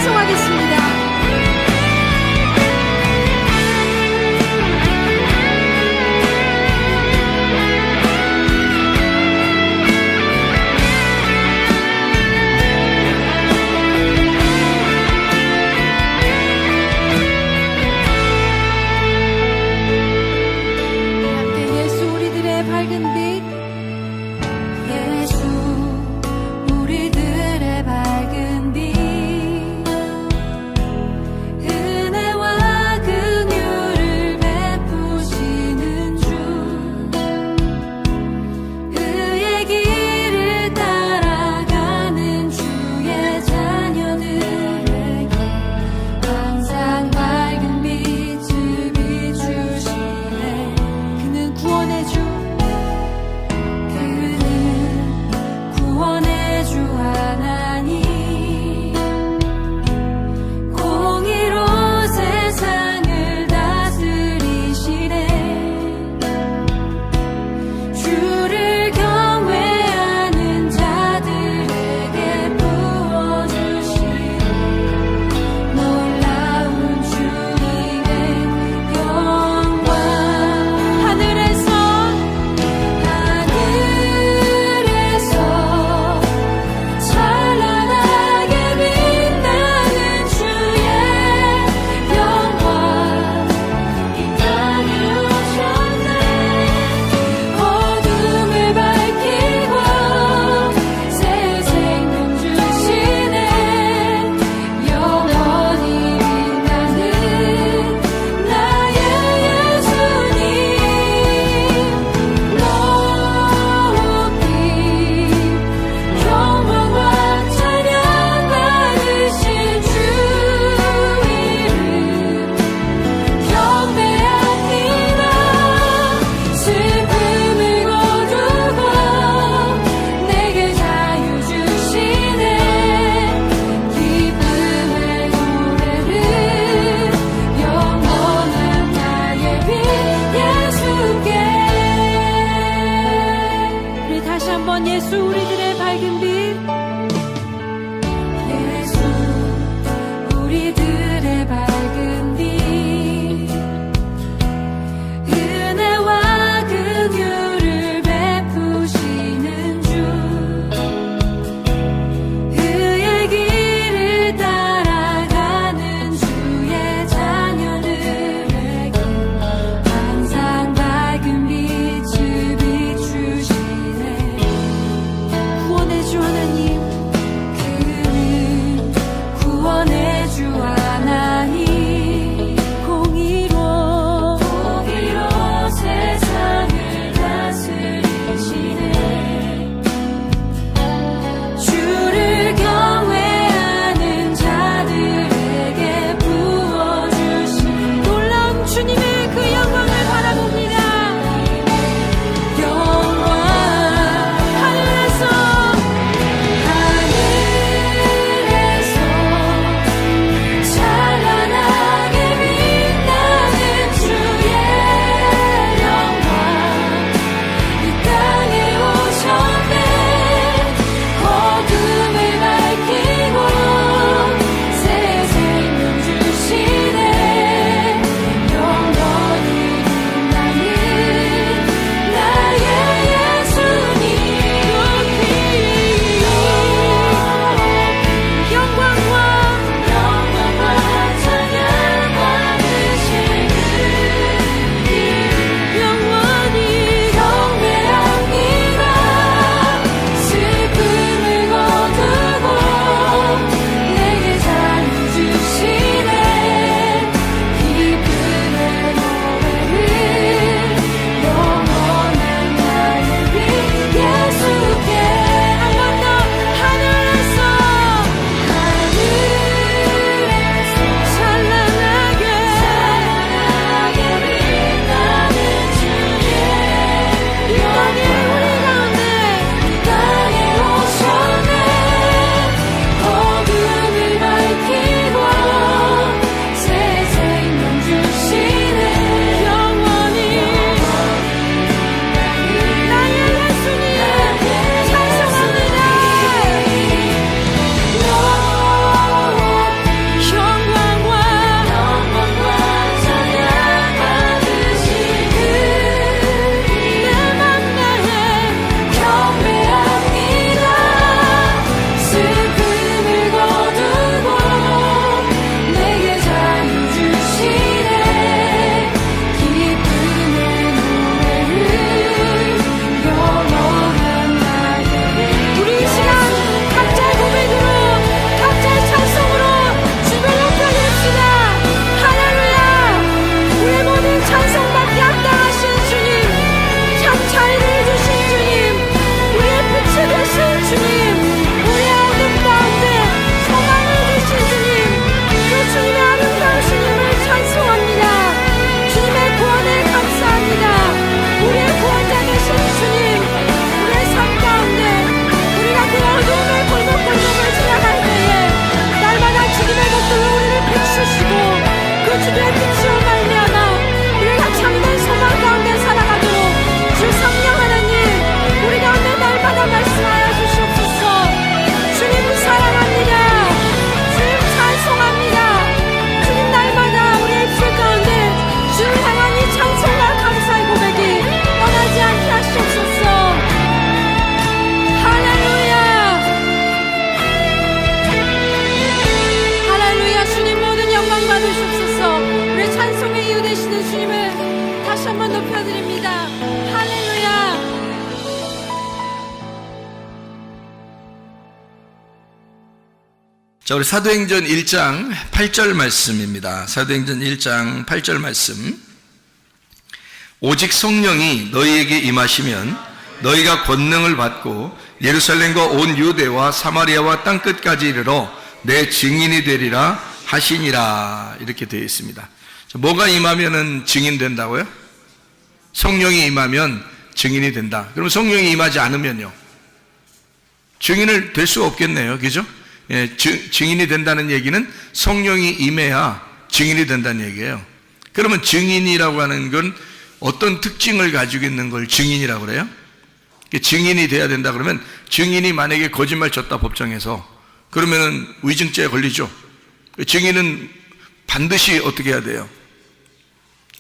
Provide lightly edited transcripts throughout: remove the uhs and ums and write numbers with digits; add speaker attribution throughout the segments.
Speaker 1: 찬송하겠습니다. 자, 우리 사도행전 1장 8절 말씀입니다. 사도행전 1장 8절 말씀. 오직 성령이 너희에게 임하시면 너희가 권능을 받고 예루살렘과 온 유대와 사마리아와 땅끝까지 이르러 내 증인이 되리라 하시니라. 이렇게 되어 있습니다. 자, 뭐가 임하면은 증인 된다고요? 성령이 임하면 증인이 된다. 그럼 성령이 임하지 않으면요? 증인을 될 수 없겠네요. 그죠? 예, 증인이 된다는 얘기는 성령이 임해야 증인이 된다는 얘기예요. 그러면 증인이라고 하는 건 어떤 특징을 가지고 있는 걸 증인이라고 그래요? 증인이 돼야 된다 그러면, 증인이 만약에 거짓말 쳤다 법정에서, 그러면은 위증죄에 걸리죠. 증인은 반드시 어떻게 해야 돼요?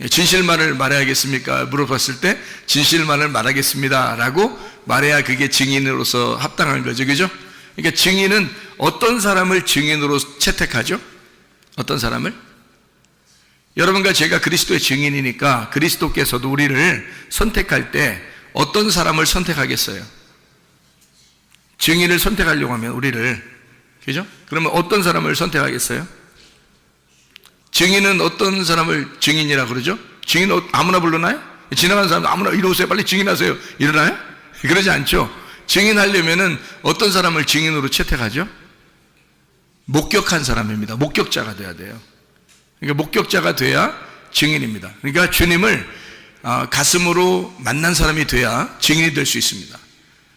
Speaker 1: 진실만을 말해야겠습니까? 물어봤을 때 진실만을 말하겠습니다 라고 말해야 그게 증인으로서 합당한 거죠. 그죠? 그러니까 증인은 어떤 사람을 증인으로 채택하죠? 어떤 사람을? 여러분과 제가 그리스도의 증인이니까 그리스도께서도 우리를 선택할 때 어떤 사람을 선택하겠어요? 증인을 선택하려고 하면 우리를, 그죠? 그러면 어떤 사람을 선택하겠어요? 증인은 어떤 사람을 증인이라 그러죠? 증인 아무나 불러나요? 지나가는 사람 아무나 이리 오세요, 빨리 증인하세요, 이러나요? 그러지 않죠. 증인하려면은 어떤 사람을 증인으로 채택하죠? 목격한 사람입니다. 목격자가 돼야 돼요. 그러니까 목격자가 돼야 증인입니다. 그러니까 주님을 가슴으로 만난 사람이 돼야 증인이 될 수 있습니다.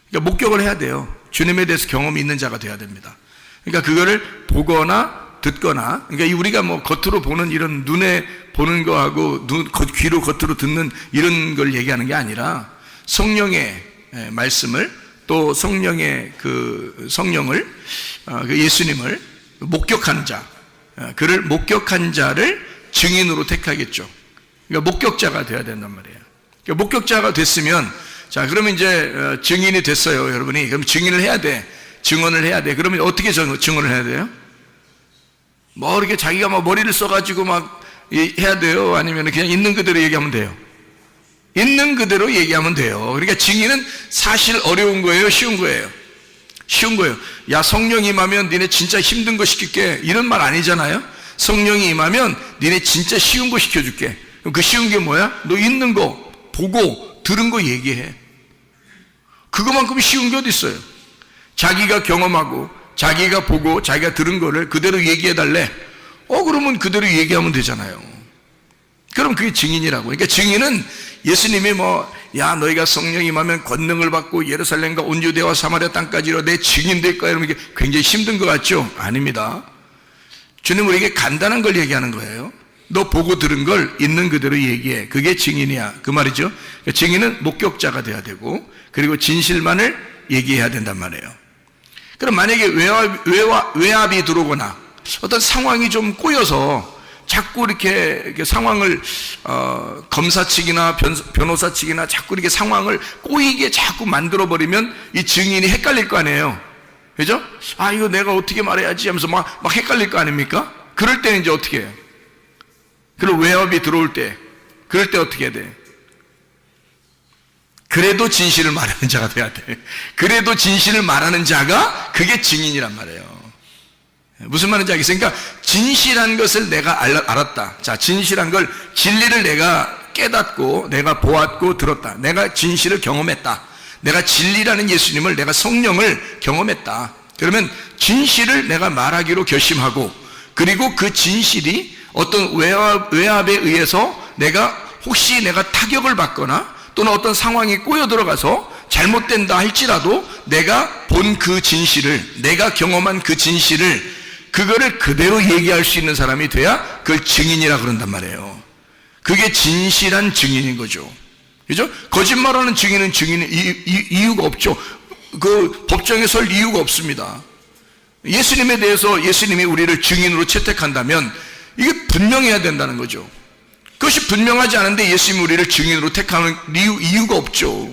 Speaker 1: 그러니까 목격을 해야 돼요. 주님에 대해서 경험이 있는 자가 돼야 됩니다. 그러니까 그거를 보거나 듣거나, 그러니까 우리가 뭐 겉으로 보는 이런 눈에 보는 거하고 귀로 겉으로 듣는 이런 걸 얘기하는 게 아니라 성령의 말씀을, 또 성령의 그 성령을, 그 예수님을 목격하는 자, 그를 목격한 자를 증인으로 택하겠죠. 그러니까 목격자가 돼야 된단 말이에요. 그러니까 목격자가 됐으면, 자, 그러면 이제 증인이 됐어요, 여러분이. 그럼 증인을 해야 돼. 증언을 해야 돼. 그러면 어떻게 증언을 해야 돼요? 뭐 이렇게 자기가 막 머리를 써가지고 막 해야 돼요? 아니면 그냥 있는 그대로 얘기하면 돼요? 있는 그대로 얘기하면 돼요. 그러니까 증인은 사실 어려운 거예요? 쉬운 거예요? 쉬운 거예요. 야, 성령이 임하면 니네 진짜 힘든 거 시킬게, 이런 말 아니잖아요. 성령이 임하면 니네 진짜 쉬운 거 시켜줄게. 그럼 그 쉬운 게 뭐야? 너 있는 거 보고 들은 거 얘기해. 그거만큼 쉬운 게 어디 있어요? 자기가 경험하고 자기가 보고 자기가 들은 거를 그대로 얘기해 달래. 그러면 그대로 얘기하면 되잖아요. 그럼 그게 증인이라고. 그러니까 증인은 예수님이 야, 너희가 성령이 임하면 권능을 받고 예루살렘과 온 유대와 사마리아 땅까지 이르러 내 증인 될 거야, 이러면 이게 굉장히 힘든 것 같죠? 아닙니다. 주님은 우리에게 간단한 걸 얘기하는 거예요. 너 보고 들은 걸 있는 그대로 얘기해. 그게 증인이야, 그 말이죠. 그러니까 증인은 목격자가 돼야 되고, 그리고 진실만을 얘기해야 된단 말이에요. 그럼 만약에 외압이 들어오거나 어떤 상황이 좀 꼬여서 자꾸 이렇게 상황을 검사 측이나 변호사 측이나 자꾸 이렇게 상황을 꼬이게 자꾸 만들어버리면 이 증인이 헷갈릴 거 아니에요. 그죠? 아, 이거 내가 어떻게 말해야지 하면서 막 헷갈릴 거 아닙니까? 그럴 때는 이제 어떻게 해요? 그리고 외압이 들어올 때, 그럴 때 어떻게 해야 돼? 그래도 진실을 말하는 자가 돼야 돼. 그래도 진실을 말하는 자가 그게 증인이란 말이에요. 무슨 말인지 알겠어요? 그러니까 진실한 것을 내가 알았다. 자, 진실한 걸, 진리를 내가 깨닫고 내가 보았고 들었다. 내가 진실을 경험했다. 내가 진리라는 예수님을, 내가 성령을 경험했다. 그러면 진실을 내가 말하기로 결심하고, 그리고 그 진실이 어떤 외압에 의해서 혹시 내가 타격을 받거나 또는 어떤 상황이 꼬여 들어가서 잘못된다 할지라도 내가 본 그 진실을, 내가 경험한 그 진실을, 그거를 그대로 얘기할 수 있는 사람이 돼야 그걸 증인이라 그런단 말이에요. 그게 진실한 증인인 거죠. 그죠? 거짓말하는 증인은 이유가 없죠. 그 법정에 설 이유가 없습니다. 예수님에 대해서 예수님이 우리를 증인으로 채택한다면 이게 분명해야 된다는 거죠. 그것이 분명하지 않은데 예수님이 우리를 증인으로 택하는 이유가 없죠.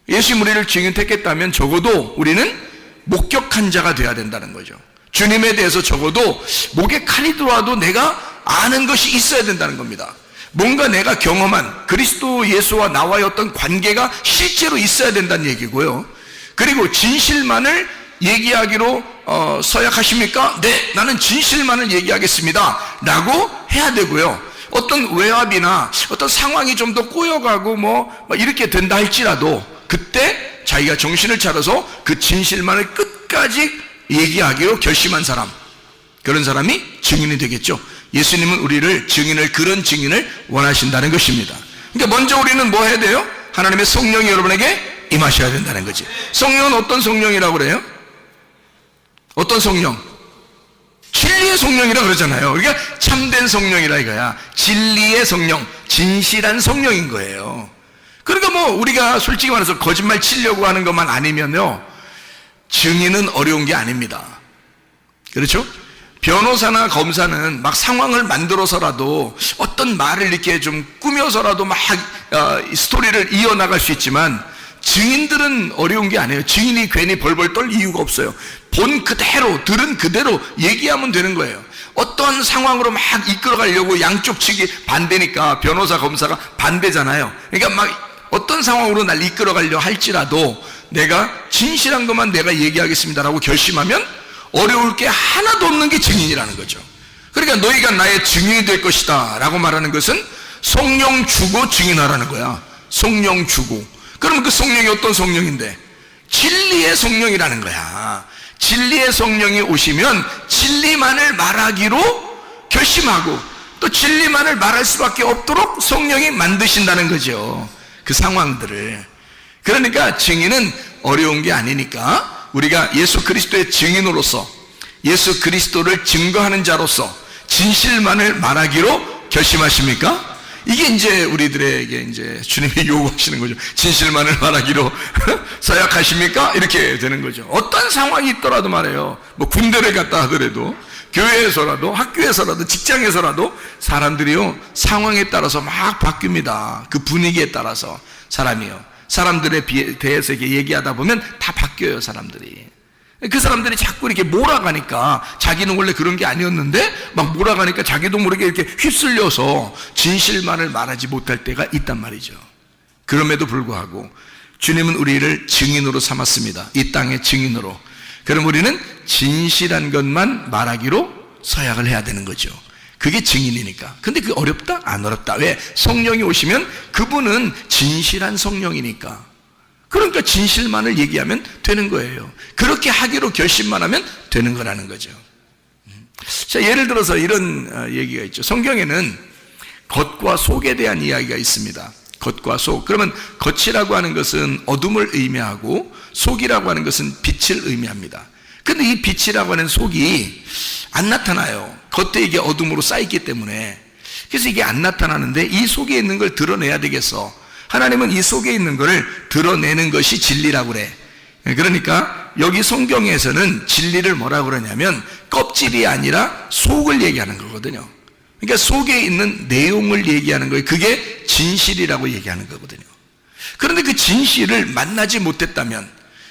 Speaker 1: 예수님이 우리를 증인 택했다면 적어도 우리는 목격한 자가 되어야 된다는 거죠. 주님에 대해서 적어도 목에 칼이 들어와도 내가 아는 것이 있어야 된다는 겁니다. 뭔가 내가 경험한 그리스도 예수와 나와의 어떤 관계가 실제로 있어야 된다는 얘기고요. 그리고 진실만을 얘기하기로 서약하십니까? 네, 나는 진실만을 얘기하겠습니다 라고 해야 되고요, 어떤 외압이나 어떤 상황이 좀 더 꼬여가고 뭐 이렇게 된다 할지라도 그때 자기가 정신을 차려서 그 진실만을 끝까지 얘기하기로 결심한 사람, 그런 사람이 증인이 되겠죠. 예수님은 우리를 그런 증인을 원하신다는 것입니다. 그러니까 먼저 우리는 뭐 해야 돼요? 하나님의 성령이 여러분에게 임하셔야 된다는 거지. 성령은 어떤 성령이라고 그래요? 어떤 성령? 진리의 성령이라 그러잖아요. 그러니까 참된 성령이라 이거야. 진리의 성령, 진실한 성령인 거예요. 그러니까 뭐 우리가 솔직히 말해서 거짓말 치려고 하는 것만 아니면요, 증인은 어려운 게 아닙니다. 그렇죠? 변호사나 검사는 막 상황을 만들어서라도 어떤 말을 이렇게 좀 꾸며서라도 막 스토리를 이어나갈 수 있지만, 증인들은 어려운 게 아니에요. 증인이 괜히 벌벌 떨 이유가 없어요. 본 그대로, 들은 그대로 얘기하면 되는 거예요. 어떤 상황으로 막 이끌어가려고 양쪽 측이 반대니까 변호사, 검사가 반대잖아요. 그러니까 막 어떤 상황으로 날 이끌어가려 할지라도 내가 진실한 것만 내가 얘기하겠습니다라고 결심하면 어려울 게 하나도 없는 게 증인이라는 거죠. 그러니까 너희가 나의 증인이 될 것이다 라고 말하는 것은 성령 주고 증인하라는 거야. 성령 주고. 그러면 그 성령이 어떤 성령인데? 진리의 성령이라는 거야. 진리의 성령이 오시면 진리만을 말하기로 결심하고 또 진리만을 말할 수밖에 없도록 성령이 만드신다는 거죠, 그 상황들을. 그러니까 증인은 어려운 게 아니니까 우리가 예수 그리스도의 증인으로서, 예수 그리스도를 증거하는 자로서 진실만을 말하기로 결심하십니까? 이게 이제 우리들에게 이제 주님이 요구하시는 거죠. 진실만을 말하기로 서약하십니까? 이렇게 되는 거죠. 어떤 상황이 있더라도 말해요. 뭐 군대를 갔다 하더라도, 교회에서라도, 학교에서라도, 직장에서라도 사람들이요, 상황에 따라서 막 바뀝니다. 그 분위기에 따라서 사람이요, 사람들에 대해서 이렇게 얘기하다 보면 다 바뀌어요, 사람들이. 그 사람들이 자꾸 이렇게 몰아가니까, 자기는 원래 그런 게 아니었는데 막 몰아가니까 자기도 모르게 이렇게 휩쓸려서 진실만을 말하지 못할 때가 있단 말이죠. 그럼에도 불구하고 주님은 우리를 증인으로 삼았습니다. 이 땅의 증인으로. 그럼 우리는 진실한 것만 말하기로 서약을 해야 되는 거죠. 그게 증인이니까. 근데 그게 어렵다? 안 어렵다. 왜? 성령이 오시면 그분은 진실한 성령이니까. 그러니까 진실만을 얘기하면 되는 거예요. 그렇게 하기로 결심만 하면 되는 거라는 거죠. 자, 예를 들어서 이런 얘기가 있죠. 성경에는 겉과 속에 대한 이야기가 있습니다. 겉과 속. 그러면 겉이라고 하는 것은 어둠을 의미하고 속이라고 하는 것은 빛을 의미합니다. 근데 이 빛이라고 하는 속이 안 나타나요. 겉에 이게 어둠으로 쌓였기 때문에. 그래서 이게 안 나타나는데 이 속에 있는 걸 드러내야 되겠어. 하나님은 이 속에 있는 것을 드러내는 것이 진리라고 그래. 그러니까 여기 성경에서는 진리를 뭐라고 그러냐면 껍질이 아니라 속을 얘기하는 거거든요. 그러니까 속에 있는 내용을 얘기하는 거예요. 그게 진실이라고 얘기하는 거거든요. 그런데 그 진실을 만나지 못했다면,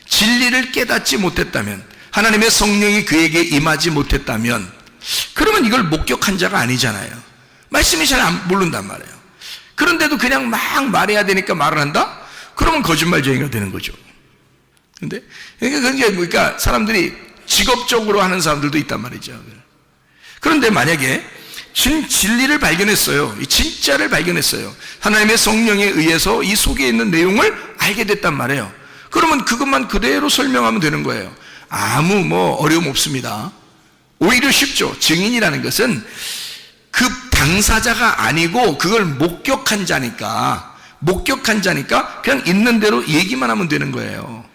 Speaker 1: 진리를 깨닫지 못했다면, 하나님의 성령이 그에게 임하지 못했다면, 그러면 이걸 목격한 자가 아니잖아요. 말씀이 잘 모른단 말이에요. 그런데도 그냥 막 말해야 되니까 말을 한다? 그러면 거짓말쟁이가 되는 거죠. 근데 그러니까 사람들이 직업적으로 하는 사람들도 있단 말이죠. 그런데 만약에 진리를 발견했어요. 이 진짜를 발견했어요. 하나님의 성령에 의해서 이 속에 있는 내용을 알게 됐단 말이에요. 그러면 그것만 그대로 설명하면 되는 거예요. 아무 어려움 없습니다. 오히려 쉽죠. 증인이라는 것은 그 당사자가 아니고 그걸 목격한 자니까 그냥 있는 대로 얘기만 하면 되는 거예요.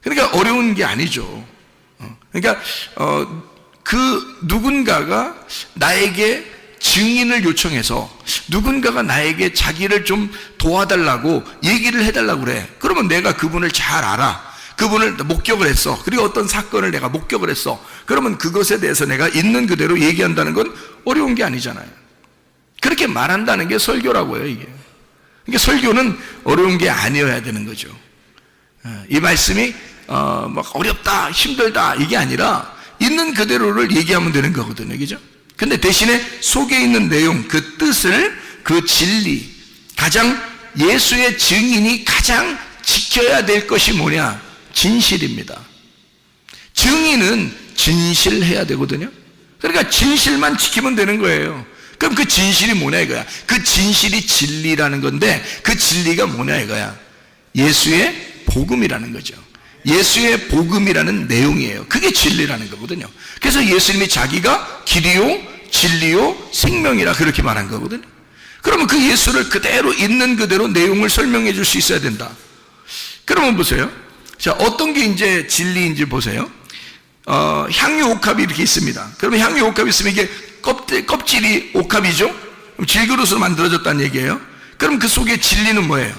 Speaker 1: 그러니까 어려운 게 아니죠. 그러니까 그 누군가가 나에게 증인을 요청해서 누군가가 나에게 자기를 좀 도와달라고 얘기를 해달라고 그래. 그러면 내가 그분을 잘 알아. 그분을 목격을 했어. 그리고 어떤 사건을 내가 목격을 했어. 그러면 그것에 대해서 내가 있는 그대로 얘기한다는 건 어려운 게 아니잖아요. 그렇게 말한다는 게 설교라고요, 이게. 그러니까 설교는 어려운 게 아니어야 되는 거죠. 이 말씀이 막 어렵다, 힘들다 이게 아니라 있는 그대로를 얘기하면 되는 거거든요, 그죠? 근데 대신에 속에 있는 내용, 그 뜻을, 그 진리, 가장 예수의 증인이 가장 지켜야 될 것이 뭐냐? 진실입니다. 증인은 진실해야 되거든요. 그러니까 진실만 지키면 되는 거예요. 그럼 그 진실이 뭐냐 이거야. 그 진실이 진리라는 건데 그 진리가 뭐냐 이거야. 예수의 복음이라는 거죠. 예수의 복음이라는 내용이에요. 그게 진리라는 거거든요. 그래서 예수님이 자기가 길이요 진리요 생명이라 그렇게 말한 거거든요. 그러면 그 예수를 그대로 있는 그대로 내용을 설명해 줄 수 있어야 된다. 그러면 보세요. 자, 어떤 게 이제 진리인지 보세요. 향유 옥합이 이렇게 있습니다. 그러면 향유 옥합이 있으면 이게 껍질이 옥합이죠? 질그릇으로 만들어졌다는 얘기예요. 그럼 그 속에 진리는 뭐예요?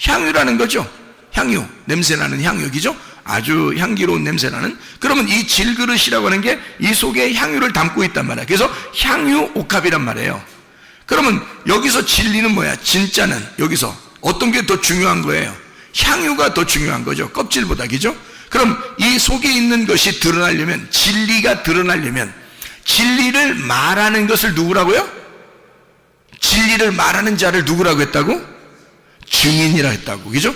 Speaker 1: 향유라는 거죠. 향유, 냄새나는 향유기죠? 아주 향기로운 냄새나는. 그러면 이 질그릇이라고 하는 게 이 속에 향유를 담고 있단 말이야. 그래서 향유 옥합이란 말이에요. 그러면 여기서 진리는 뭐야? 진짜는 여기서 어떤 게 더 중요한 거예요? 향유가 더 중요한 거죠. 껍질보다, 그죠? 그럼 이 속에 있는 것이 드러나려면, 진리가 드러나려면 진리를 말하는 것을 누구라고요? 진리를 말하는 자를 누구라고 했다고? 증인이라고 했다고, 그죠?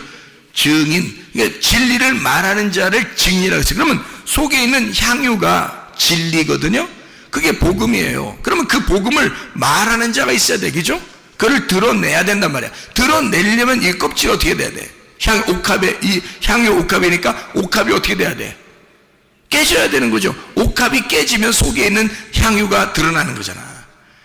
Speaker 1: 증인. 그러니까 진리를 말하는 자를 증인이라고 했어요. 그러면 속에 있는 향유가 진리거든요. 그게 복음이에요. 그러면 그 복음을 말하는 자가 있어야 돼, 그죠? 그걸 드러내야 된단 말이야. 드러내려면 이 껍질이 어떻게 돼야 돼? 이 향유 옥합이니까 옥합이 어떻게 돼야 돼? 깨져야 되는 거죠. 옥합이 깨지면 속에 있는 향유가 드러나는 거잖아.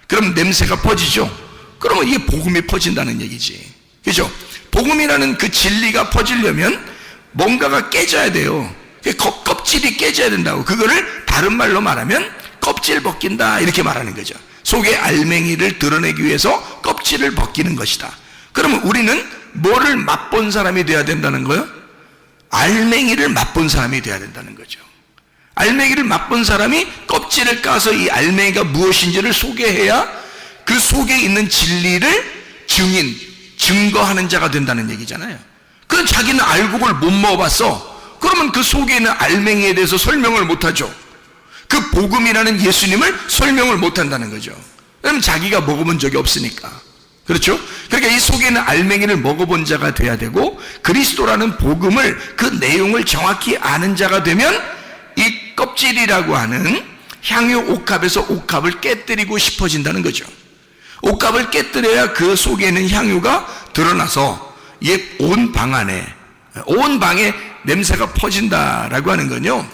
Speaker 1: 그럼 냄새가 퍼지죠. 그러면 이게 복음이 퍼진다는 얘기지, 그죠? 복음이라는 그 진리가 퍼지려면 뭔가가 깨져야 돼요. 껍질이 깨져야 된다고. 그거를 다른 말로 말하면 껍질 벗긴다 이렇게 말하는 거죠. 속의 알맹이를 드러내기 위해서 껍질을 벗기는 것이다. 그러면 우리는 뭐를 맛본 사람이 돼야 된다는 거예요? 알맹이를 맛본 사람이 돼야 된다는 거죠. 알맹이를 맛본 사람이 껍질을 까서 이 알맹이가 무엇인지를 소개해야 그 속에 있는 진리를 증거하는 자가 된다는 얘기잖아요. 그건 자기는 알고 그걸 못 먹어봤어. 그러면 그 속에 있는 알맹이에 대해서 설명을 못하죠. 그 복음이라는 예수님을 설명을 못한다는 거죠. 왜냐면 자기가 먹어본 적이 없으니까. 그렇죠? 그러니까 이 속에 있는 알맹이를 먹어본 자가 돼야 되고, 그리스도라는 복음을, 그 내용을 정확히 아는 자가 되면 이 껍질이라고 하는 향유 옥합에서 옥합을 깨뜨리고 싶어진다는 거죠. 옥합을 깨뜨려야 그 속에 있는 향유가 드러나서 온 방 안에, 온 방에 냄새가 퍼진다라고 하는 건요,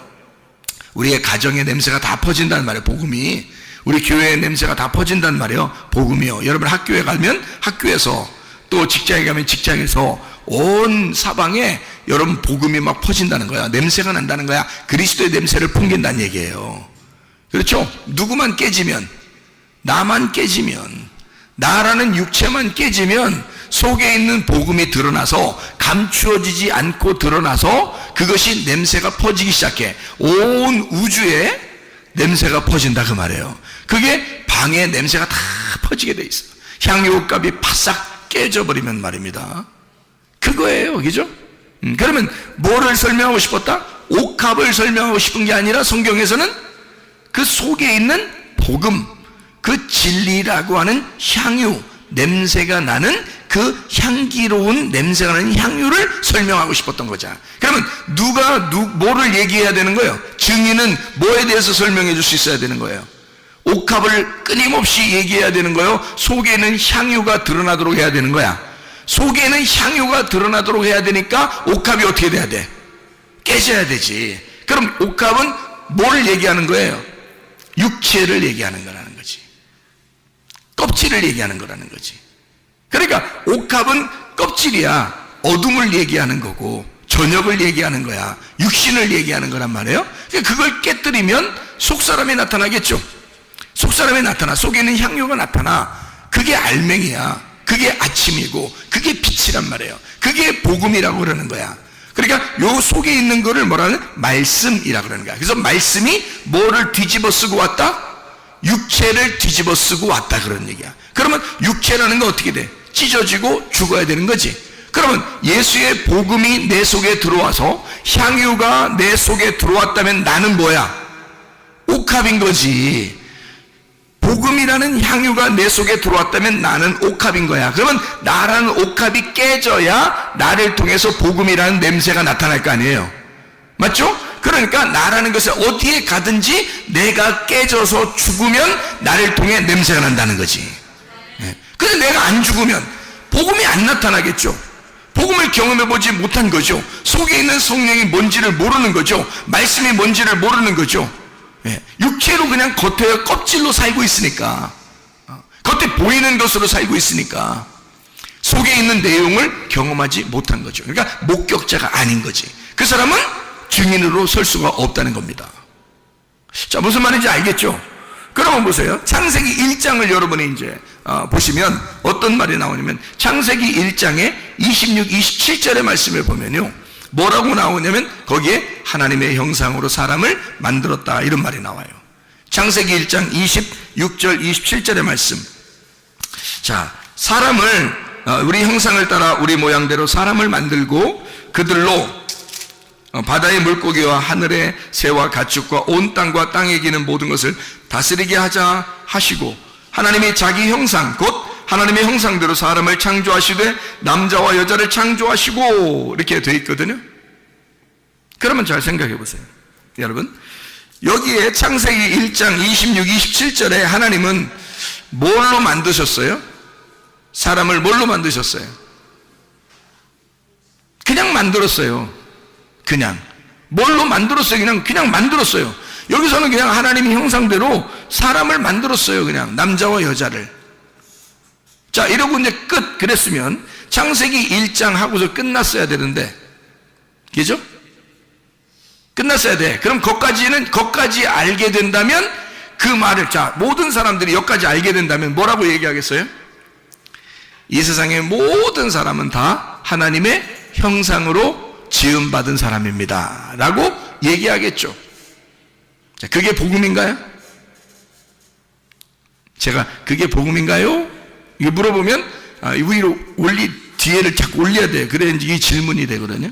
Speaker 1: 우리의 가정의 냄새가 다 퍼진다는 말이에요. 복음이. 우리 교회의 냄새가 다 퍼진다는 말이에요. 복음이요. 여러분 학교에 가면 학교에서, 또 직장에 가면 직장에서 온 사방에 여러분 복음이 막 퍼진다는 거야. 냄새가 난다는 거야. 그리스도의 냄새를 풍긴다는 얘기예요. 그렇죠? 누구만 깨지면, 나만 깨지면, 나라는 육체만 깨지면 속에 있는 복음이 드러나서 감추어지지 않고 드러나서 그것이 냄새가 퍼지기 시작해. 온 우주에 냄새가 퍼진다 그 말이에요. 그게 방에 냄새가 다 퍼지게 돼 있어. 향유 옥합이 바싹 깨져버리면 말입니다. 그거예요, 그죠? 그러면 뭐를 설명하고 싶었다? 옥합을 설명하고 싶은 게 아니라 성경에서는 그 속에 있는 복음, 그 진리라고 하는 향유, 냄새가 나는 그 향기로운 냄새가 나는 향유를 설명하고 싶었던 거죠. 그러면 뭐를 얘기해야 되는 거예요? 증인은 뭐에 대해서 설명해 줄 수 있어야 되는 거예요? 옥합을 끊임없이 얘기해야 되는 거예요? 속에는 향유가 드러나도록 해야 되는 거야? 속에는 향유가 드러나도록 해야 되니까 옥합이 어떻게 돼야 돼? 깨져야 되지. 그럼 옥합은 뭐를 얘기하는 거예요? 육체를 얘기하는 거라는 거지. 껍질을 얘기하는 거라는 거지. 그러니까 옥합은 껍질이야. 어둠을 얘기하는 거고 저녁을 얘기하는 거야. 육신을 얘기하는 거란 말이에요. 그걸 깨뜨리면 속사람이 나타나겠죠. 속사람이 나타나. 속에 있는 향유가 나타나. 그게 알맹이야. 그게 아침이고 그게 빛이란 말이에요. 그게 복음이라고 그러는 거야. 그러니까 요 속에 있는 거를 뭐라는? 말씀이라고 그러는 거야. 그래서 말씀이 뭐를 뒤집어 쓰고 왔다? 육체를 뒤집어 쓰고 왔다 그런 얘기야. 그러면 육체라는 건 어떻게 돼? 찢어지고 죽어야 되는 거지. 그러면 예수의 복음이 내 속에 들어와서 향유가 내 속에 들어왔다면 나는 뭐야? 옥합인 거지. 복음이라는 향유가 내 속에 들어왔다면 나는 옥합인 거야. 그러면 나라는 옥합이 깨져야 나를 통해서 복음이라는 냄새가 나타날 거 아니에요. 맞죠? 그러니까 나라는 것은 어디에 가든지 내가 깨져서 죽으면 나를 통해 냄새가 난다는 거지. 근데 내가 안 죽으면 복음이 안 나타나겠죠. 복음을 경험해보지 못한 거죠. 속에 있는 성령이 뭔지를 모르는 거죠. 말씀이 뭔지를 모르는 거죠. 육체로 그냥 겉에 껍질로 살고 있으니까, 겉에 보이는 것으로 살고 있으니까 속에 있는 내용을 경험하지 못한 거죠. 그러니까 목격자가 아닌 거지. 그 사람은 증인으로 설 수가 없다는 겁니다. 자, 무슨 말인지 알겠죠? 그러면 보세요. 창세기 1장을 여러분이 이제 보시면 어떤 말이 나오냐면, 창세기 1장의 26, 27절의 말씀을 보면요, 뭐라고 나오냐면 거기에 하나님의 형상으로 사람을 만들었다, 이런 말이 나와요. 창세기 1장 26절 27절의 말씀. 자, 사람을 우리 형상을 따라 우리 모양대로 사람을 만들고 그들로 바다의 물고기와 하늘의 새와 가축과 온 땅과 땅에 기는 모든 것을 다스리게 하자 하시고, 하나님이 자기 형상 곧 하나님의 형상대로 사람을 창조하시되 남자와 여자를 창조하시고, 이렇게 되어 있거든요. 그러면 잘 생각해 보세요. 여러분, 여기에 창세기 1장 26, 27절에 하나님은 뭘로 만드셨어요? 사람을 뭘로 만드셨어요? 그냥 만들었어요. 그냥 뭘로 만들었어요? 그냥 만들었어요. 여기서는 그냥 하나님의 형상대로 사람을 만들었어요. 그냥 남자와 여자를. 자, 이러고 이제 끝. 그랬으면 창세기 1장 하고서 끝났어야 되는데, 그죠? 끝났어야 돼. 그럼 거기까지 알게 된다면, 그 말을, 자, 모든 사람들이 여기까지 알게 된다면 뭐라고 얘기하겠어요? 이 세상의 모든 사람은 다 하나님의 형상으로 지음받은 사람입니다 라고 얘기하겠죠. 자, 그게 복음인가요? 제가 그게 복음인가요? 이거 물어보면 위로 뒤에를 자꾸 올려야 돼요. 그래야 이 질문이 되거든요.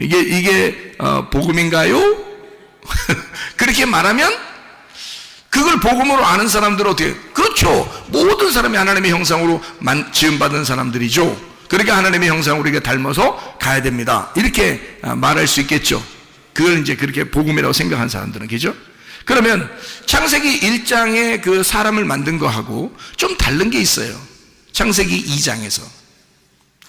Speaker 1: 이게 복음인가요? 그렇게 말하면 그걸 복음으로 아는 사람들은 어떻게? 그렇죠. 모든 사람이 하나님의 형상으로 지음받은 사람들이죠. 그러니까 하나님의 형상으로 우리가 닮아서 가야 됩니다, 이렇게 말할 수 있겠죠. 그걸 이제 그렇게 복음이라고 생각하는 사람들은, 그죠? 그러면 창세기 1장에 그 사람을 만든 거하고 좀 다른 게 있어요. 창세기 2장에서.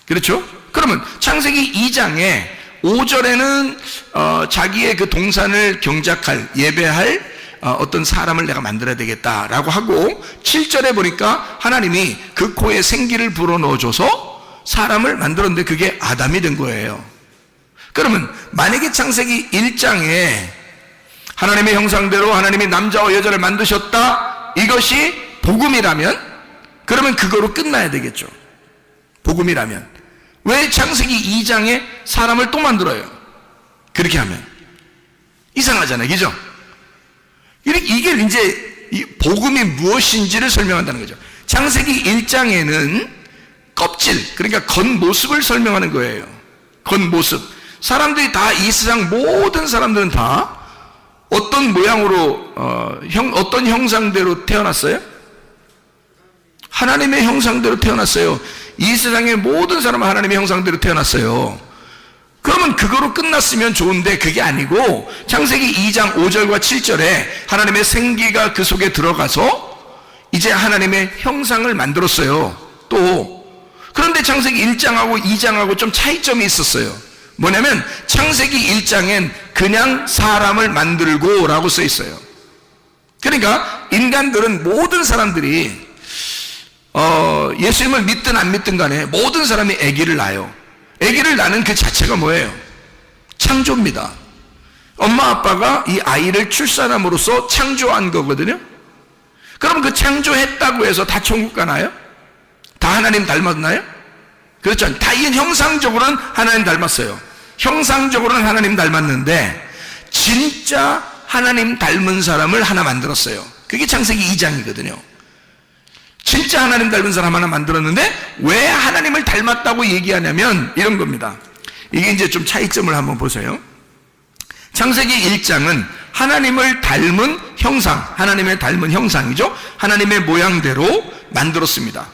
Speaker 1: 그렇죠? 그러면 창세기 2장에 5절에는 자기의 그 동산을 경작할, 예배할 어떤 사람을 내가 만들어야 되겠다라고 하고, 7절에 보니까 하나님이 그 코에 생기를 불어넣어줘서 사람을 만들었는데 그게 아담이 된 거예요. 그러면 만약에 창세기 1장에 하나님의 형상대로 하나님이 남자와 여자를 만드셨다, 이것이 복음이라면, 그러면 그거로 끝나야 되겠죠. 복음이라면 왜 창세기 2장에 사람을 또 만들어요? 그렇게 하면 이상하잖아요, 그죠? 이게 이제 이 복음이 무엇인지를 설명한다는 거죠. 창세기 1장에는 껍질, 그러니까 겉모습을 설명하는 거예요. 겉모습. 사람들이 다, 이 세상 모든 사람들은 다 어떤 모양으로 어떤 형상대로 태어났어요? 하나님의 형상대로 태어났어요. 이 세상의 모든 사람은 하나님의 형상대로 태어났어요. 그러면 그거로 끝났으면 좋은데 그게 아니고, 창세기 2장 5절과 7절에 하나님의 생기가 그 속에 들어가서 이제 하나님의 형상을 만들었어요. 또 그런데 창세기 1장하고 2장하고 좀 차이점이 있었어요. 뭐냐면 창세기 1장엔 그냥 사람을 만들고 라고 써 있어요. 그러니까 인간들은, 모든 사람들이 예수님을 믿든 안 믿든 간에 모든 사람이 아기를 낳아요. 아기를 낳는 그 자체가 뭐예요? 창조입니다. 엄마 아빠가 이 아이를 출산함으로써 창조한 거거든요. 그럼 그 창조했다고 해서 다 천국 가나요? 다 하나님 닮았나요? 그렇죠. 다 이건 형상적으로는 하나님 닮았어요. 형상적으로는 하나님 닮았는데 진짜 하나님 닮은 사람을 하나 만들었어요. 그게 창세기 2장이거든요. 진짜 하나님 닮은 사람 하나 만들었는데 왜 하나님을 닮았다고 얘기하냐면 이런 겁니다. 이게 이제 좀 차이점을 한번 보세요. 창세기 1장은 하나님을 닮은 형상, 하나님의 닮은 형상이죠. 하나님의 모양대로 만들었습니다,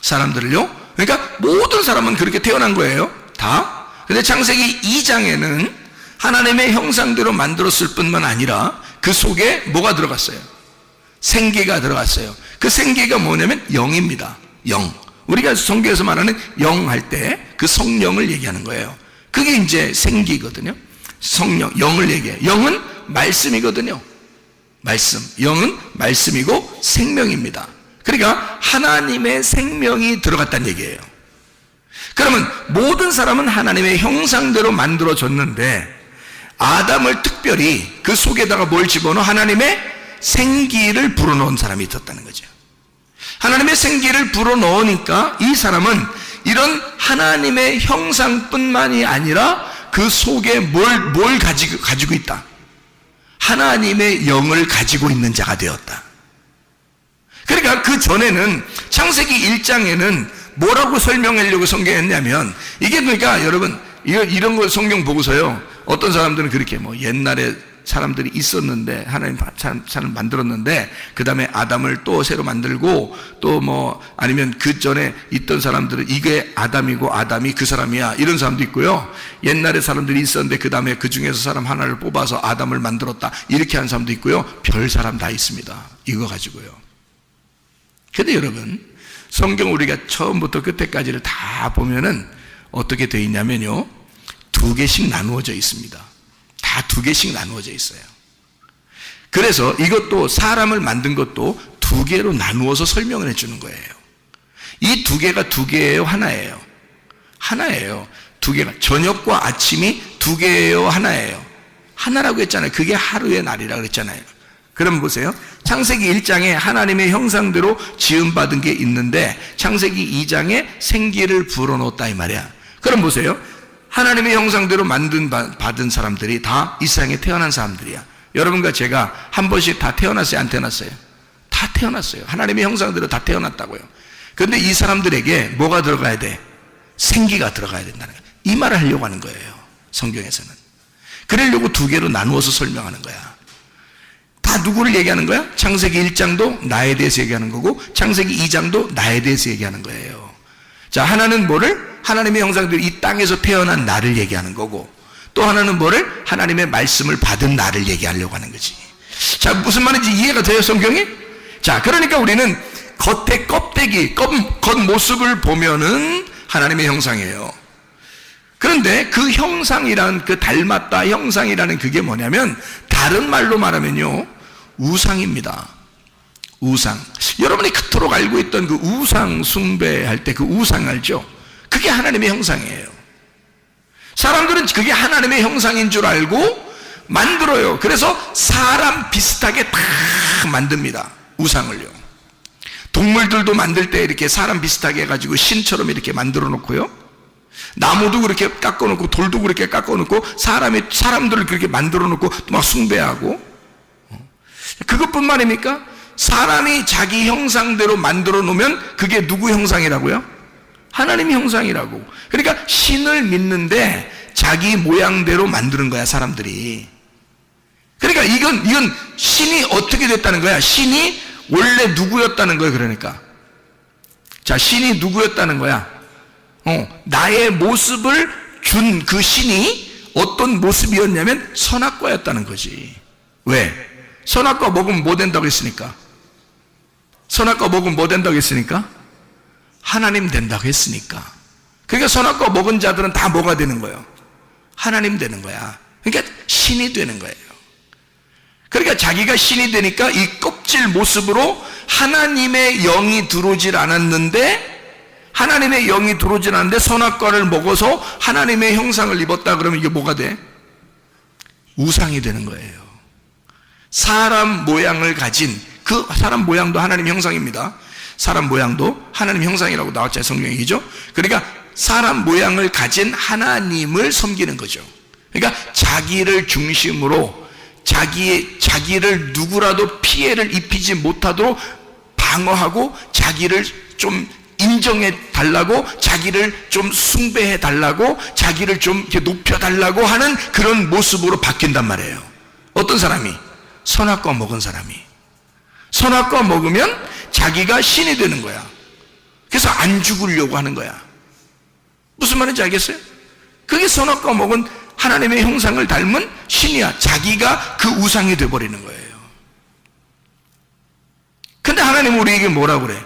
Speaker 1: 사람들을요. 그러니까 모든 사람은 그렇게 태어난 거예요, 다. 근데 창세기 2장에는 하나님의 형상대로 만들었을 뿐만 아니라 그 속에 뭐가 들어갔어요? 생기가 들어갔어요. 그 생기가 뭐냐면 영입니다. 영. 우리가 성경에서 말하는 영 할 때 그 성령을 얘기하는 거예요. 그게 이제 생기거든요. 성령, 영을 얘기해요. 영은 말씀이거든요. 말씀. 영은 말씀이고 생명입니다. 그러니까 하나님의 생명이 들어갔다는 얘기예요. 그러면 모든 사람은 하나님의 형상대로 만들어졌는데 아담을 특별히 그 속에다가 뭘 집어넣어? 하나님의 생기를 불어넣은 사람이 있었다는 거죠. 하나님의 생기를 불어넣으니까 이 사람은 이런 하나님의 형상뿐만이 아니라 그 속에 뭘 가지고 있다? 하나님의 영을 가지고 있는 자가 되었다. 그러니까 그 전에는 창세기 1장에는 뭐라고 설명하려고 성경했냐면, 이게 그러니까 여러분 이런 걸 성경 보고서요, 어떤 사람들은 그렇게 뭐 옛날에 사람들이 있었는데 하나님 사람 만들었는데 그 다음에 아담을 또 새로 만들고 또 뭐 아니면 그 전에 있던 사람들은 이게 아담이고 아담이 그 사람이야, 이런 사람도 있고요. 옛날에 사람들이 있었는데 그 다음에 그 중에서 사람 하나를 뽑아서 아담을 만들었다, 이렇게 하는 사람도 있고요. 별 사람 다 있습니다. 이거 가지고요. 근데 여러분, 성경 우리가 처음부터 끝에까지를 다 보면은 어떻게 되어 있냐면요, 두 개씩 나누어져 있습니다. 다 두 개씩 나누어져 있어요. 그래서 이것도 사람을 만든 것도 두 개로 나누어서 설명을 해주는 거예요. 이 두 개가 두 개예요, 하나예요? 하나예요. 두 개가, 저녁과 아침이 두 개예요, 하나예요? 하나라고 했잖아요. 그게 하루의 날이라고 그랬잖아요. 그럼 보세요. 창세기 1장에 하나님의 형상대로 지음받은 게 있는데 창세기 2장에 생기를 불어넣었다, 이 말이야. 그럼 보세요. 하나님의 형상대로 받은 사람들이 다 이 세상에 태어난 사람들이야. 여러분과 제가 한 번씩 다 태어났어요, 안 태어났어요? 다 태어났어요. 하나님의 형상대로 다 태어났다고요. 그런데 이 사람들에게 뭐가 들어가야 돼? 생기가 들어가야 된다는 거예요. 이 말을 하려고 하는 거예요, 성경에서는. 그러려고 두 개로 나누어서 설명하는 거야. 다 누구를 얘기하는 거야? 창세기 1장도 나에 대해서 얘기하는 거고 창세기 2장도 나에 대해서 얘기하는 거예요. 자, 하나는 뭐를? 하나님의 형상대로 이 땅에서 태어난 나를 얘기하는 거고, 또 하나는 뭐를? 하나님의 말씀을 받은 나를 얘기하려고 하는 거지. 자, 무슨 말인지 이해가 돼요, 성경이? 자, 그러니까 우리는 겉의 껍데기, 겉모습을 보면은 하나님의 형상이에요. 그런데 그 형상이란, 그 닮았다 형상이라는 그게 뭐냐면 다른 말로 말하면요, 우상입니다. 우상. 여러분이 그토록 알고 있던 그 우상 숭배할 때 그 우상 알죠? 그게 하나님의 형상이에요. 사람들은 그게 하나님의 형상인 줄 알고 만들어요. 그래서 사람 비슷하게 다 만듭니다, 우상을요. 동물들도 만들 때 이렇게 사람 비슷하게 해가지고 신처럼 이렇게 만들어 놓고요, 나무도 그렇게 깎아 놓고 돌도 그렇게 깎아 놓고 사람들을 그렇게 만들어 놓고 막 숭배하고. 그것뿐만입니까? 사람이 자기 형상대로 만들어 놓으면 그게 누구 형상이라고요? 하나님 형상이라고. 그러니까 신을 믿는데 자기 모양대로 만드는 거야, 사람들이. 그러니까 이건 신이 어떻게 됐다는 거야? 신이 원래 누구였다는 거예요. 그러니까 자, 신이 누구였다는 거야? 나의 모습을 준 그 신이 어떤 모습이었냐면 선악과였다는 거지. 왜? 선악과 먹으면 뭐 된다고 했으니까? 선악과 먹으면 뭐 된다고 했으니까? 하나님 된다고 했으니까. 그러니까 선악과 먹은 자들은 다 뭐가 되는 거예요? 하나님 되는 거야. 그러니까 신이 되는 거예요. 그러니까 자기가 신이 되니까 이 껍질 모습으로 하나님의 영이 들어오질 않았는데, 하나님의 영이 들어오질 않았는데 선악과를 먹어서 하나님의 형상을 입었다 그러면 이게 뭐가 돼? 우상이 되는 거예요. 사람 모양을 가진, 그 사람 모양도 하나님 형상입니다. 사람 모양도 하나님 형상이라고 나왔잖아요, 성경이죠. 그러니까 사람 모양을 가진 하나님을 섬기는 거죠. 그러니까 자기를 중심으로 자기를 누구라도 피해를 입히지 못하도록 방어하고 자기를 좀 인정해 달라고, 자기를 좀 숭배해 달라고, 자기를 좀 이렇게 높여 달라고 하는 그런 모습으로 바뀐단 말이에요. 어떤 사람이? 선악과 먹은 사람이. 선악과 먹으면 자기가 신이 되는 거야. 그래서 안 죽으려고 하는 거야. 무슨 말인지 알겠어요? 그게 선악과 먹은 하나님의 형상을 닮은 신이야. 자기가 그 우상이 되어버리는 거예요. 근데 하나님은 우리에게 뭐라고 그래?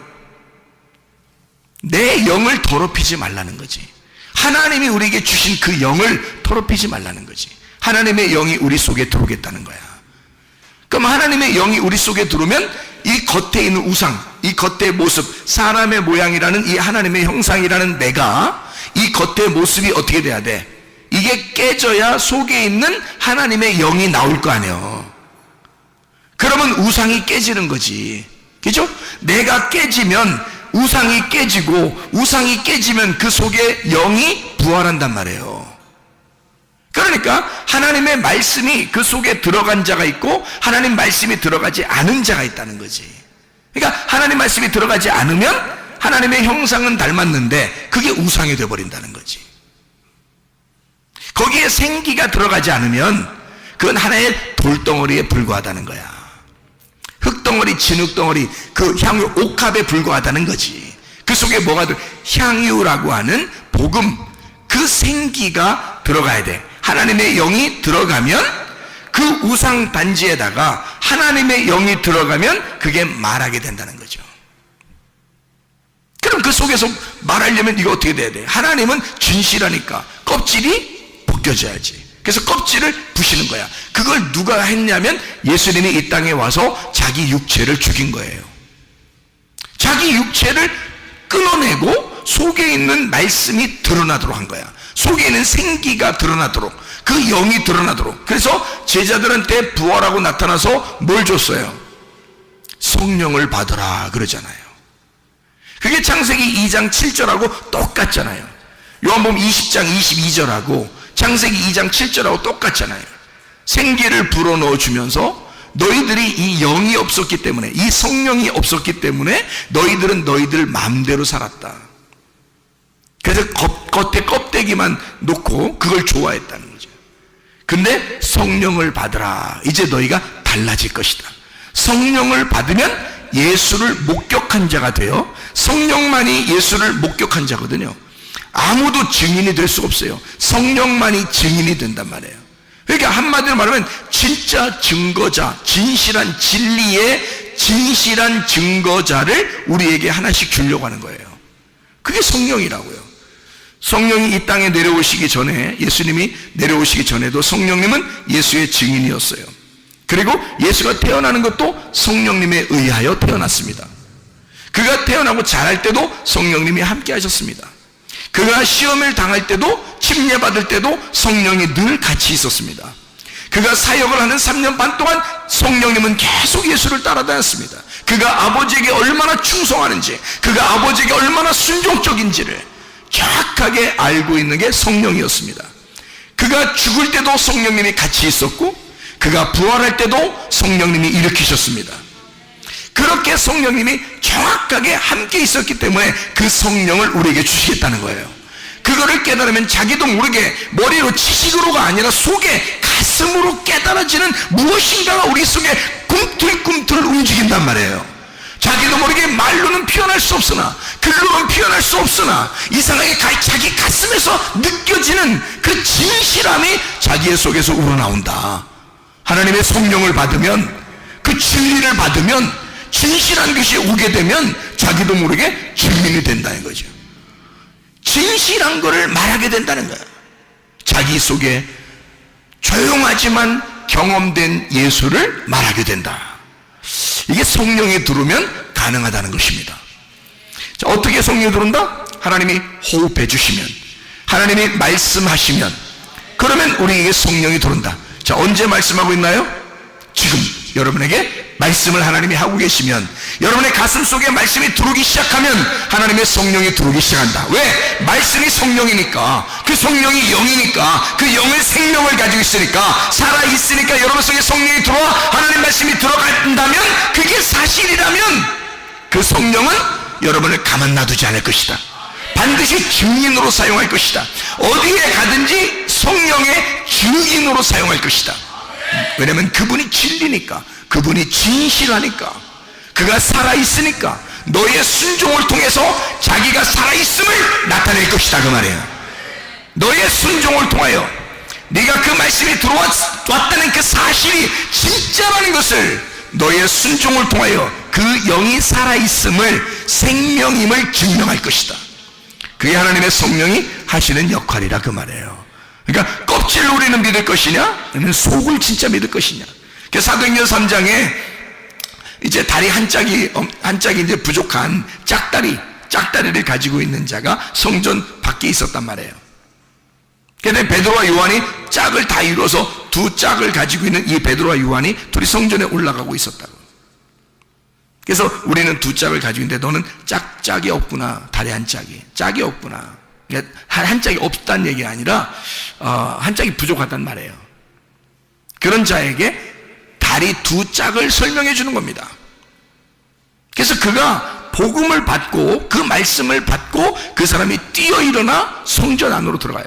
Speaker 1: 내 영을 더럽히지 말라는 거지. 하나님이 우리에게 주신 그 영을 더럽히지 말라는 거지. 하나님의 영이 우리 속에 들어오겠다는 거야. 그럼 하나님의 영이 우리 속에 들어오면 이 겉에 있는 우상, 이 겉의 모습, 사람의 모양이라는 이 하나님의 형상이라는 내가, 이 겉의 모습이 어떻게 돼야 돼? 이게 깨져야 속에 있는 하나님의 영이 나올 거 아니에요. 그러면 우상이 깨지는 거지. 그죠? 내가 깨지면 우상이 깨지고, 우상이 깨지면 그 속에 영이 부활한단 말이에요. 그러니까 하나님의 말씀이 그 속에 들어간 자가 있고 하나님 말씀이 들어가지 않은 자가 있다는 거지. 그러니까 하나님 말씀이 들어가지 않으면 하나님의 형상은 닮았는데 그게 우상이 되어버린다는 거지. 거기에 생기가 들어가지 않으면 그건 하나의 돌덩어리에 불과하다는 거야. 흙덩어리, 진흙덩어리, 그 향유, 옥합에 불과하다는 거지. 그 속에 뭐가 향유라고 하는 복음, 그 생기가 들어가야 돼. 하나님의 영이 들어가면 그 우상 단지에다가 하나님의 영이 들어가면 그게 말하게 된다는 거죠. 그럼 그 속에서 말하려면 이거 어떻게 돼야 돼? 하나님은 진실하니까 껍질이 벗겨져야지. 그래서 껍질을 부시는 거야. 그걸 누가 했냐면 예수님이 이 땅에 와서 자기 육체를 죽인 거예요. 자기 육체를 끊어내고 속에 있는 말씀이 드러나도록 한 거야. 속에 있는 생기가 드러나도록, 그 영이 드러나도록. 그래서 제자들한테 부활하고 나타나서 뭘 줬어요? 성령을 받으라 그러잖아요. 그게 창세기 2장 7절하고 똑같잖아요. 요한복음 20장 22절하고 창세기 2장 7절하고 똑같잖아요. 생기를 불어넣어 주면서 너희들이 이 영이 없었기 때문에, 이 성령이 없었기 때문에 너희들은 너희들 마음대로 살았다. 그래서 겉에 껍데기만 놓고 그걸 좋아했다는 거죠. 근데 성령을 받으라. 이제 너희가 달라질 것이다. 성령을 받으면 예수를 목격한 자가 돼요. 성령만이 예수를 목격한 자거든요. 아무도 증인이 될 수 없어요. 성령만이 증인이 된단 말이에요. 그러니까 한마디로 말하면 진짜 증거자, 진실한 진리의 진실한 증거자를 우리에게 하나씩 주려고 하는 거예요. 그게 성령이라고요. 성령이 이 땅에 내려오시기 전에, 예수님이 내려오시기 전에도 성령님은 예수의 증인이었어요. 그리고 예수가 태어나는 것도 성령님에 의하여 태어났습니다. 그가 태어나고 자랄 때도 성령님이 함께 하셨습니다. 그가 시험을 당할 때도, 침례받을 때도 성령이 늘 같이 있었습니다. 그가 사역을 하는 3년 반 동안 성령님은 계속 예수를 따라다녔습니다. 그가 아버지에게 얼마나 충성하는지, 그가 아버지에게 얼마나 순종적인지를 정확하게 알고 있는 게 성령이었습니다. 그가 죽을 때도 성령님이 같이 있었고, 그가 부활할 때도 성령님이 일으키셨습니다. 그렇게 성령님이 정확하게 함께 있었기 때문에 그 성령을 우리에게 주시겠다는 거예요. 그거를 깨달으면 자기도 모르게 머리로 지식으로가 아니라 속에 가슴으로 깨달아지는 무엇인가가 우리 속에 꿈틀꿈틀 움직인단 말이에요. 자기도 모르게 말로는 표현할 수 없으나, 글로는 표현할 수 없으나 이상하게 자기 가슴에서 느껴지는 그 진실함이 자기의 속에서 우러나온다. 하나님의 성령을 받으면, 그 진리를 받으면, 진실한 것이 오게 되면 자기도 모르게 증인이 된다는 거죠. 진실한 것을 말하게 된다는 거예요. 자기 속에 조용하지만 경험된 예수를 말하게 된다. 이게 성령이 들어오면 가능하다는 것입니다. 자, 어떻게 성령이 들어온다? 하나님이 호흡해 주시면, 하나님이 말씀하시면, 그러면 우리에게 성령이 들어온다. 자, 언제 말씀하고 있나요? 지금 여러분에게 말씀을 하나님이 하고 계시면, 여러분의 가슴 속에 말씀이 들어오기 시작하면 하나님의 성령이 들어오기 시작한다. 왜? 말씀이 성령이니까, 그 성령이 영이니까, 그 영은 생명을 가지고 있으니까, 살아있으니까 여러분 속에 성령이 들어와 하나님 말씀이 들어간다면, 그게 사실이라면 그 성령은 여러분을 가만 놔두지 않을 것이다. 반드시 증인으로 사용할 것이다. 어디에 가든지 성령의 증인으로 사용할 것이다. 왜냐하면 그분이 진리니까, 그분이 진실하니까, 그가 살아있으니까 너의 순종을 통해서 자기가 살아있음을 나타낼 것이다 그 말이에요. 너의 순종을 통하여 네가 그 말씀이 들어왔다는 그 사실이 진짜라는 것을 너의 순종을 통하여 그 영이 살아있음을, 생명임을 증명할 것이다. 그게 하나님의 성령이 하시는 역할이라 그 말이에요. 그러니까 껍질을 우리는 믿을 것이냐, 아니면 속을 진짜 믿을 것이냐. 사도행전 3장에 이제 다리 한 짝이 이제 부족한 짝다리를 가지고 있는 자가 성전 밖에 있었단 말이에요. 그런데 베드로와 요한이 짝을 다 이루어서 두 짝을 가지고 있는 이 베드로와 요한이 둘이 성전에 올라가고 있었다고. 그래서 우리는 두 짝을 가지고 있는데 너는 짝이 없구나. 다리 한 짝이 없구나. 그러니까 한 짝이 없다는 얘기가 아니라 한 짝이 부족하단 말이에요. 그런 자에게 다리 두 짝을 설명해 주는 겁니다. 그래서 그가 복음을 받고 그 말씀을 받고 그 사람이 뛰어 일어나 성전 안으로 들어가요.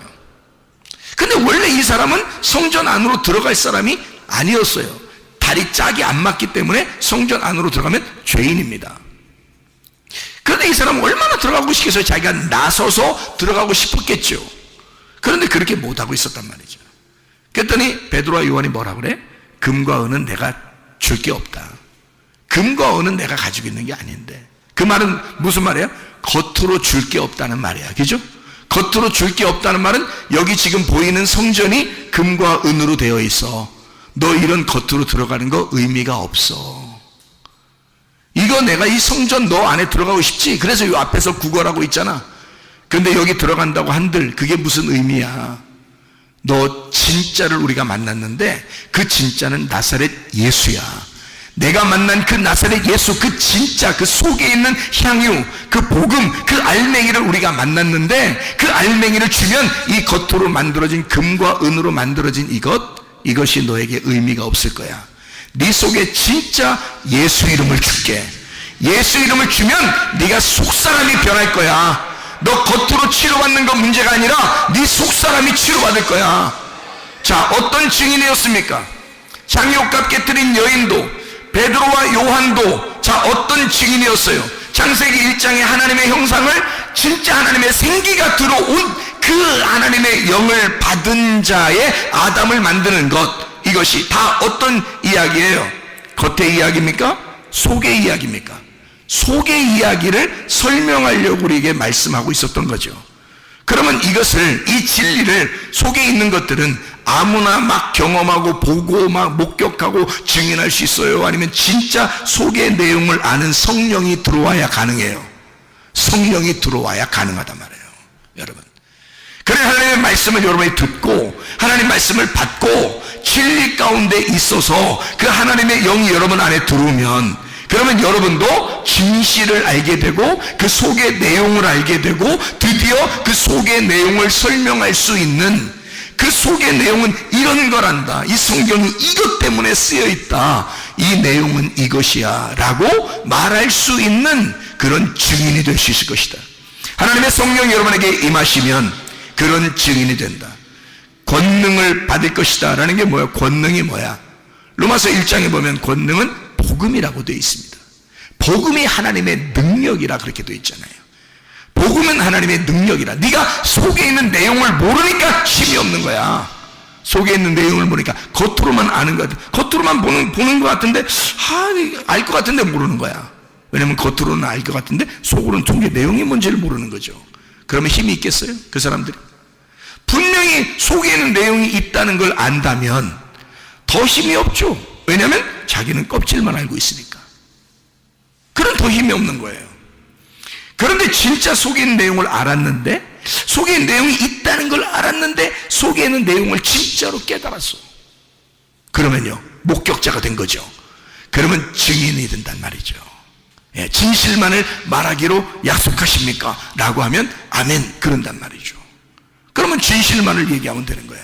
Speaker 1: 근데 원래 이 사람은 성전 안으로 들어갈 사람이 아니었어요. 다리 짝이 안 맞기 때문에 성전 안으로 들어가면 죄인입니다. 그런데 이 사람은 얼마나 들어가고 싶겠어요? 자기가 나서서 들어가고 싶었겠죠. 그런데 그렇게 못하고 있었단 말이죠. 그랬더니 베드로와 요한이 뭐라 그래? 금과 은은 내가 줄 게 없다. 금과 은은 내가 가지고 있는 게 아닌데. 그 말은 무슨 말이에요? 겉으로 줄 게 없다는 말이야. 그죠? 겉으로 줄 게 없다는 말은 여기 지금 보이는 성전이 금과 은으로 되어 있어. 너 이런 겉으로 들어가는 거 의미가 없어. 이거 내가 이 성전 너 안에 들어가고 싶지? 그래서 이 앞에서 구걸하고 있잖아. 근데 여기 들어간다고 한들 그게 무슨 의미야? 너 진짜를 우리가 만났는데 그 진짜는 나사렛 예수야. 내가 만난 그 나사렛 예수, 그 진짜, 그 속에 있는 향유, 그 복음, 그 알맹이를 우리가 만났는데 그 알맹이를 주면 이 겉으로 만들어진 금과 은으로 만들어진 이것이 너에게 의미가 없을 거야. 네 속에 진짜 예수 이름을 줄게. 예수 이름을 주면 네가 속사람이 변할 거야. 너 겉으로 치료받는 건 문제가 아니라 네 속사람이 치료받을 거야. 자, 어떤 증인이었습니까? 장욕값 깨뜨린 여인도, 베드로와 요한도 자 어떤 증인이었어요? 창세기 1장에 하나님의 형상을, 진짜 하나님의 생기가 들어온 그 하나님의 영을 받은 자의 아담을 만드는 것, 이것이 다 어떤 이야기예요? 겉의 이야기입니까? 속의 이야기입니까? 속의 이야기를 설명하려고 우리에게 말씀하고 있었던 거죠. 그러면 이것을, 이 진리를, 속에 있는 것들은 아무나 막 경험하고 보고 막 목격하고 증인할 수 있어요? 아니면 진짜 속의 내용을 아는 성령이 들어와야 가능해요? 성령이 들어와야 가능하단 말이에요, 여러분. 그래 하나님의 말씀을 여러분이 듣고 하나님 말씀을 받고 진리 가운데 있어서 그 하나님의 영이 여러분 안에 들어오면, 그러면 여러분도 진실을 알게 되고 그 속의 내용을 알게 되고 드디어 그 속의 내용을 설명할 수 있는, 그 속의 내용은 이런 거란다, 이 성경이 이것 때문에 쓰여 있다, 이 내용은 이것이야 라고 말할 수 있는 그런 증인이 될 수 있을 것이다. 하나님의 성령이 여러분에게 임하시면 그런 증인이 된다. 권능을 받을 것이다 라는 게 뭐야? 권능이 뭐야? 로마서 1장에 보면 권능은 복음이라고 되어 있습니다. 복음이 하나님의 능력이라 그렇게 되어 있잖아요. 복음은 하나님의 능력이라. 네가 속에 있는 내용을 모르니까 힘이 없는 거야. 속에 있는 내용을 모르니까 겉으로만 아는 것 같아. 겉으로만 보는 것 같은데 알 것 같은데 모르는 거야. 왜냐면 겉으로는 알 것 같은데 속으로는 종교 내용이 뭔지를 모르는 거죠. 그러면 힘이 있겠어요? 그 사람들이 분명히 속에 있는 내용이 있다는 걸 안다면 더 힘이 없죠. 왜냐면 자기는 껍질만 알고 있으니까. 그럼 더 힘이 없는 거예요. 그런데 진짜 속에 있는 내용을 알았는데, 속에 있는 내용이 있다는 걸 알았는데 속에 있는 내용을 진짜로 깨달았어. 그러면요, 목격자가 된 거죠. 그러면 증인이 된단 말이죠. 예, 진실만을 말하기로 약속하십니까? 라고 하면 아멘, 그런단 말이죠. 그러면 진실만을 얘기하면 되는 거야.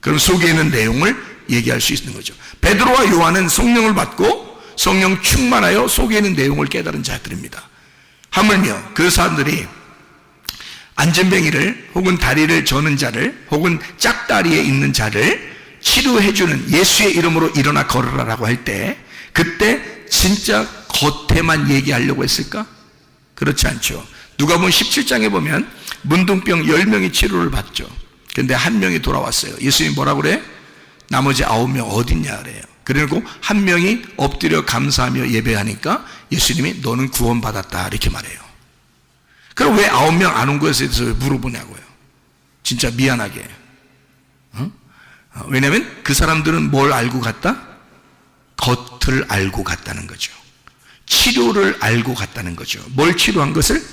Speaker 1: 그럼 속에 있는 내용을 얘기할 수 있는 거죠. 베드로와 요한은 성령을 받고 성령 충만하여 속에 있는 내용을 깨달은 자들입니다. 하물며 그 사람들이 안전뱅이를 혹은 다리를 저는 자를 혹은 짝다리에 있는 자를 치료해주는 예수의 이름으로 일어나 걸으라라고 할 때, 그때 진짜 겉에만 얘기하려고 했을까? 그렇지 않죠. 누가복음 17장에 보면 문둥병 10명이 치료를 받죠. 근데 한 명이 돌아왔어요. 예수님이 뭐라고 그래? 나머지 9명 어딨냐 그래요. 그리고 한 명이 엎드려 감사하며 예배하니까 예수님이 너는 구원받았다 이렇게 말해요. 그럼 왜 9명 안 온 것에 대해서 물어보냐고요. 진짜 미안하게. 왜냐하면 그 사람들은 뭘 알고 갔다? 겉을 알고 갔다는 거죠. 치료를 알고 갔다는 거죠. 뭘 치료한 것을?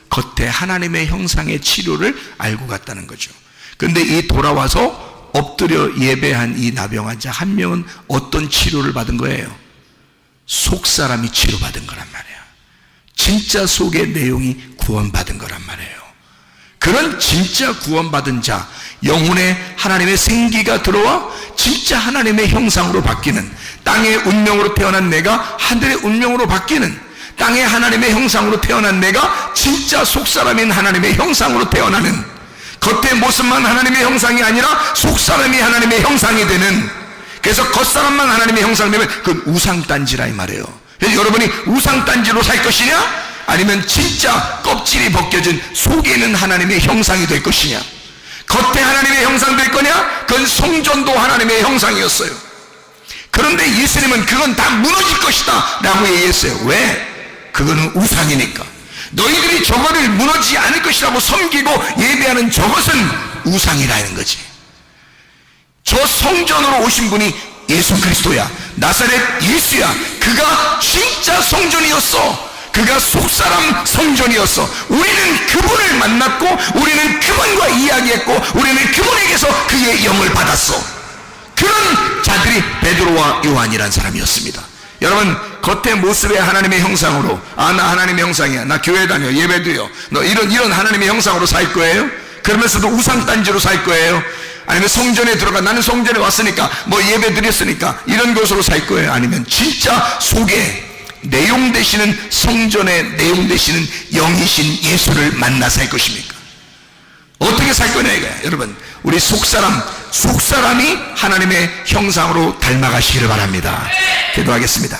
Speaker 1: 겉에 하나님의 형상의 치료를 알고 갔다는 거죠. 그런데 이 돌아와서 엎드려 예배한 이 나병 환자 한 명은 어떤 치료를 받은 거예요? 속사람이 치료받은 거란 말이에요. 진짜 속의 내용이 구원받은 거란 말이에요. 그런 진짜 구원받은 자, 영혼에 하나님의 생기가 들어와 진짜 하나님의 형상으로 바뀌는, 땅의 운명으로 태어난 내가 하늘의 운명으로 바뀌는, 땅의 하나님의 형상으로 태어난 내가 진짜 속사람인 하나님의 형상으로 태어나는, 겉의 모습만 하나님의 형상이 아니라 속사람이 하나님의 형상이 되는, 그래서 겉사람만 하나님의 형상이 되면 그건 우상단지라 이 말이에요. 그래서 여러분이 우상단지로 살 것이냐? 아니면 진짜 껍질이 벗겨진 속에 있는 하나님의 형상이 될 것이냐? 겉에 하나님의 형상 될 거냐? 그건 성전도 하나님의 형상이었어요. 그런데 예수님은 그건 다 무너질 것이다 라고 얘기했어요. 왜? 그거는 우상이니까. 너희들이 저거를 무너지지 않을 것이라고 섬기고 예배하는 저것은 우상이라는 거지. 저 성전으로 오신 분이 예수 그리스도야. 나사렛 예수야. 그가 진짜 성전이었어. 그가 속사람 성전이었어. 우리는 그분을 만났고 우리는 그분과 이야기했고 우리는 그분에게서 그의 영을 받았어. 그런 자들이 베드로와 요한이란 사람이었습니다. 여러분, 겉의 모습의 하나님의 형상으로, 아, 나 하나님의 형상이야, 나 교회 다녀, 예배드려, 너 이런 하나님의 형상으로 살 거예요? 그러면서도 우상단지로 살 거예요? 아니면 성전에 들어가, 나는 성전에 왔으니까 뭐 예배 드렸으니까 이런 것으로 살 거예요? 아니면 진짜 속에 내용 되시는, 성전의 내용 되시는 영이신 예수를 만나 살 것입니까? 어떻게 살 거냐 이거야. 여러분, 우리 속사람이 하나님의 형상으로 닮아가시기를 바랍니다. 기도하겠습니다.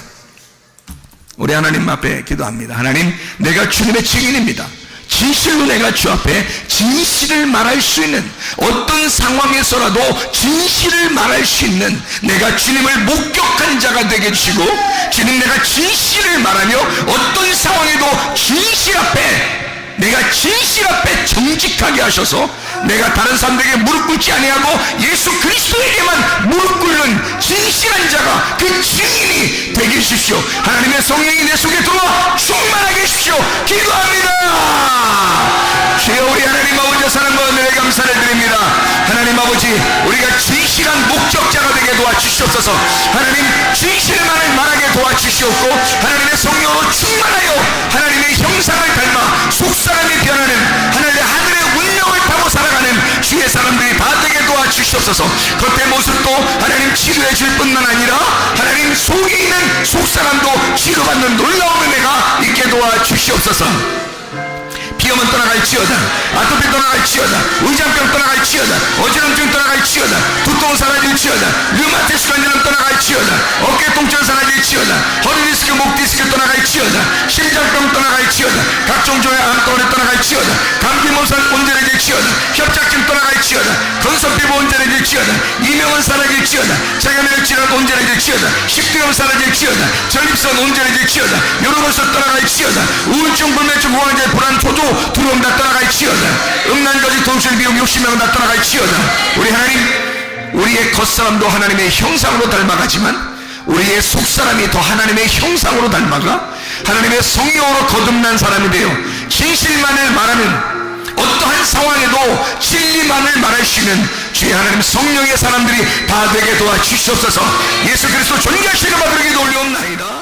Speaker 1: 우리 하나님 앞에 기도합니다. 하나님, 내가 주님의 증인입니다. 진실로 내가 주 앞에 진실을 말할 수 있는, 어떤 상황에서라도 진실을 말할 수 있는 내가 주님을 목격한 자가 되게 해주시고, 주님, 내가 진실을 말하며 어떤 상황에도 진실 앞에, 내가 진실 앞에 정직하게 하셔서 내가 다른 사람들에게 무릎 꿇지 아니하고 예수 그리스도에게만 무릎 꿇는 진실한 자가, 그 증인이 되게 해주십시오. 하나님의 성령이 내 속에 들어와 충만하게 해주십시오. 기도합니다. 주여, 우리 하나님 아버지 사랑과 은혜에 감사를 드립니다. 하나님 아버지, 우리가 진실한 목적자가 되게 도와주시옵소서. 하나님, 진실만을 말하게 도와주시옵고, 하나님의 성령으로 충만하여 하나님의 형상을 닮아 속사람이 변하는, 하늘의 운명을 타고 살아가는 주의 사람들이 다 되게 도와주시옵소서. 겉의 모습도 하나님 치료해 줄 뿐만 아니라 하나님 속에 있는 속사람도 치료받는 놀라운 은혜가 있게 도와주시옵소서. 비염은 떠나갈지어다, 아토피 떠나갈지어다, 의장병 떠나갈지어다, 어지럼증 떠나갈지어다, 두통 사라질지어다, 류마티스 관절염 떠나갈지어다, 어깨 통증 사라질지어다, 허리 디스크, 목 디스크 떠나갈지어다, 심장병 떠나갈지어다, 각종 종의 암덩어리 떠나갈지어다, 감기 몸살 온전해질지어다, 협착증 떠나갈지어다, 건선피부 온전해질지어다, 이명은 사라질지어다, 자가면역 질환 온전해질지어다, 식도염 사라질지어다, 전립선 온전해질지어다, 요로로서 떠나갈지어다, 우울증, 불면증, 우환자, 불안, 조조, 두려움 다 떠나갈지어다, 음란거지, 돈술, 미움, 욕심명 다 떠나갈지어다. 우리 하나님, 우리의 겉사람도 하나님의 형상으로 닮아가지만 우리의 속사람이 더 하나님의 형상으로 닮아가 하나님의 성령으로 거듭난 사람이 되어 진실만을 말하는, 어떠한 상황에도 진리만을 말할 수 있는 주의 하나님 성령의 사람들이 다 되게 도와주시옵소서. 예수 그리스도 존귀하시는 바들에게 올려옵나이다.